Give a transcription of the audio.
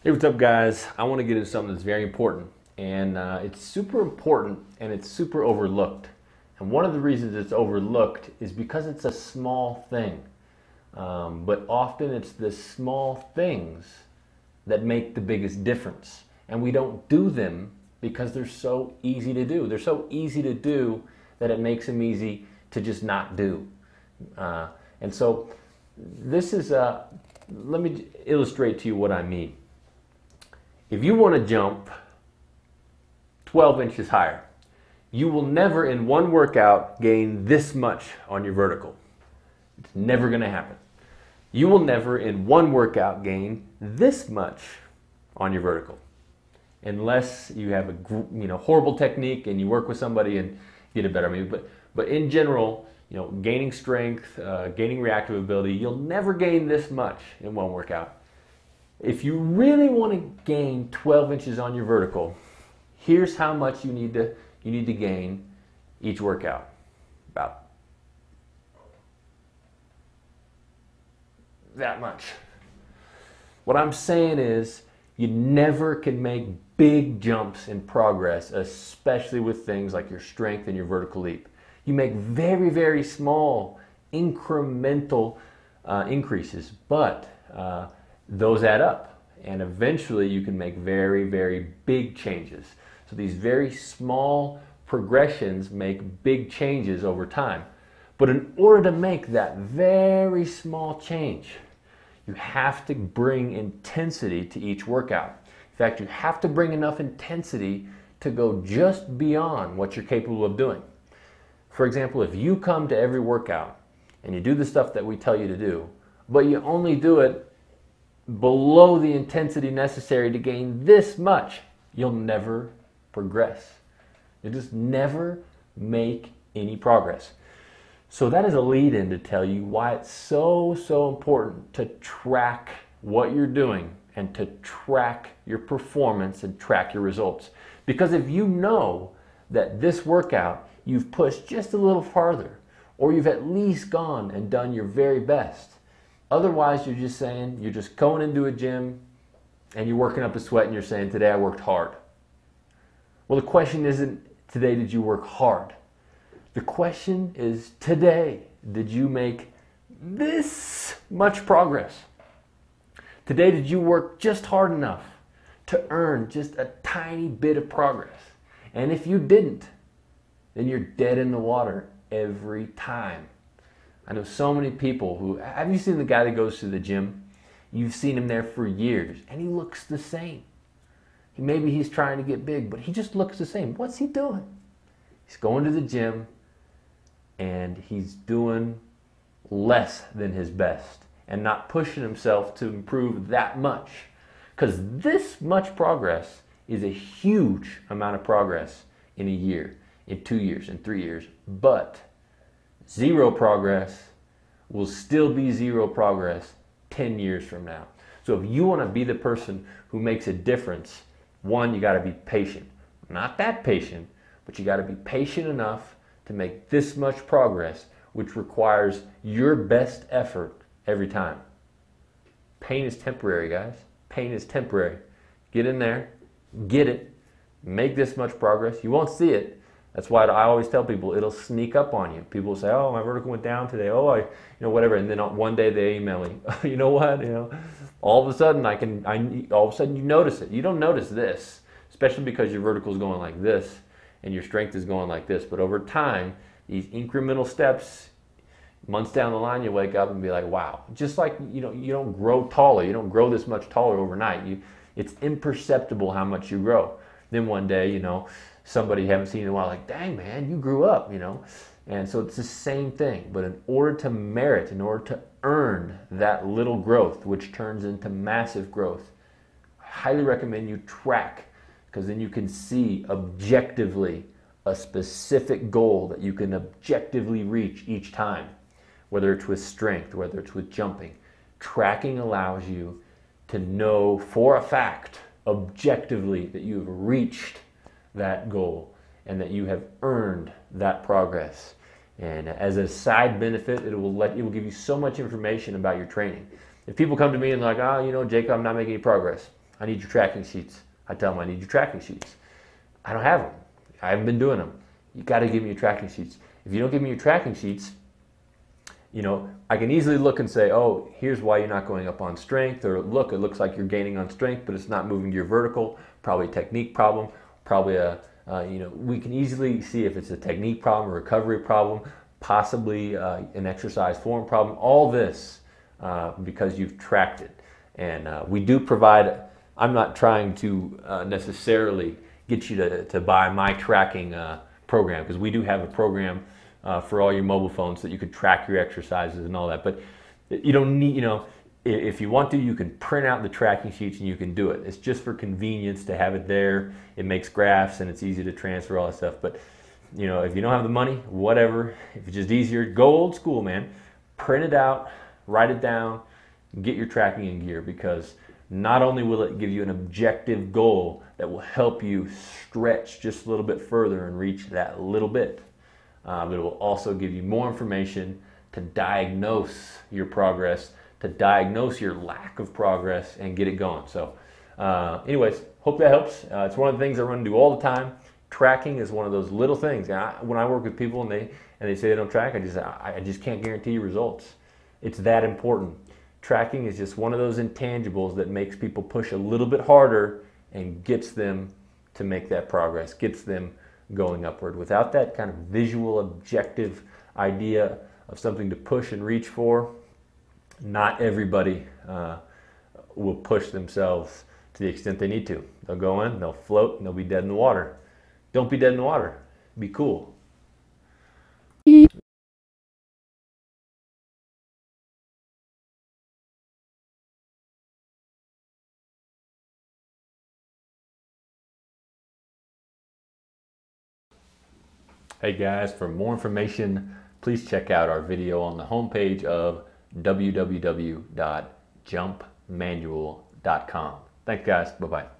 Hey, what's up, guys? I want to get into something that's very important, and it's super important and it's super overlooked. And one of the reasons it's overlooked is because it's a small thing. But often it's the small things that make the biggest difference. And we don't do them because they're so easy to do. They're so easy to do that it makes them easy to just not do. And so this is, let me illustrate to you what I mean. If you want to jump 12 inches higher, you will never in one workout gain this much on your vertical. It's never going to happen. You will never in one workout gain this much on your vertical, unless you have a horrible technique and you work with somebody and get it better. But in general, gaining strength, gaining reactive ability, you'll never gain this much in one workout. If you really want to gain 12 inches on your vertical, here's how much you need to gain each workout. About that much. What I'm saying is you never can make big jumps in progress, especially with things like your strength and your vertical leap. You make very, very small incremental increases, but those add up, and eventually you can make very, very big changes. So these very small progressions make big changes over time. But in order to make that very small change, you have to bring intensity to each workout. In fact, you have to bring enough intensity to go just beyond what you're capable of doing. For example, if you come to every workout and you do the stuff that we tell you to do, but you only do it below the intensity necessary to gain this much, you'll never progress. You'll just never make any progress. So that is a lead-in to tell you why it's so important to track what you're doing and to track your performance and track your results. Because if you know that this workout you've pushed just a little farther, or you've at least gone and done your very best, otherwise, you're just going into a gym and you're working up a sweat and you're saying, today I worked hard. Well, the question isn't, today did you work hard? The question is, today did you make this much progress? Today did you work just hard enough to earn just a tiny bit of progress? And if you didn't, then you're dead in the water every time. I know so many people who, have you seen the guy that goes to the gym? You've seen him there for years and he looks the same. Maybe he's trying to get big, but he just looks the same. What's he doing? He's going to the gym and he's doing less than his best and not pushing himself to improve that much. Because this much progress is a huge amount of progress in a year, in 2 years, in 3 years. But zero progress will still be zero progress 10 years from now. So if you want to be the person who makes a difference, one, you got to be patient. Not that patient, but you got to be patient enough to make this much progress, which requires your best effort every time. Pain is temporary, guys. Pain is temporary. Get in there, get it, make this much progress. You won't see it. That's why I always tell people it'll sneak up on you. People say, "Oh, my vertical went down today. Oh, whatever." And then one day they email me, "You know what? All of a sudden all of a sudden you notice it. You don't notice this, especially because your vertical is going like this and your strength is going like this. But over time, these incremental steps, months down the line, you wake up and be like, wow. Just like you don't grow taller. You don't grow this much taller overnight. It's imperceptible how much you grow. Then one day, somebody you haven't seen in a while, like, dang man, you grew up, And so it's the same thing. But in order to merit, in order to earn that little growth, which turns into massive growth, I highly recommend you track, because then you can see objectively a specific goal that you can objectively reach each time, whether it's with strength, whether it's with jumping. Tracking allows you to know for a fact, objectively, that you have reached that goal and that you have earned that progress. And as a side benefit, it will give you so much information about your training. If people come to me and they're like, Jacob, I'm not making any progress. I need your tracking sheets. I tell them I need your tracking sheets. I don't have them. I haven't been doing them. You got to give me your tracking sheets. If you don't give me your tracking sheets, you know, I can easily look and say, oh, here's why you're not going up on strength, or look, it looks like you're gaining on strength, but it's not moving to your vertical. Probably a technique problem. Probably you know, we can easily see if it's a technique problem, a recovery problem, possibly an exercise form problem. All this because you've tracked it. And we do provide, I'm not trying to necessarily get you to buy my tracking program, because we do have a program for all your mobile phones that you could track your exercises and all that. But you don't need, you know, if you want to, you can print out the tracking sheets and you can do it. It's just for convenience to have it there. It makes graphs and it's easy to transfer all that stuff. But you know, if you don't have the money, whatever, if it's just easier, go old school, man. Print it out, write it down, get your tracking in gear, because not only will it give you an objective goal that will help you stretch just a little bit further and reach that little bit, but it will also give you more information to diagnose your progress, to diagnose your lack of progress, and get it going. So anyways, hope that helps. It's one of the things I run into all the time. Tracking is one of those little things. When I work with people and they say they don't track, I just can't guarantee you results. It's that important. Tracking is just one of those intangibles that makes people push a little bit harder and gets them to make that progress, gets them going upward. Without that kind of visual, objective idea of something to push and reach for, not everybody will push themselves to the extent they need to. They'll go in, they'll float, and they'll be dead in the water. Don't be dead in the water. Be cool. Hey guys, for more information, please check out our video on the homepage of www.jumpmanual.com. Thanks guys. Bye-bye.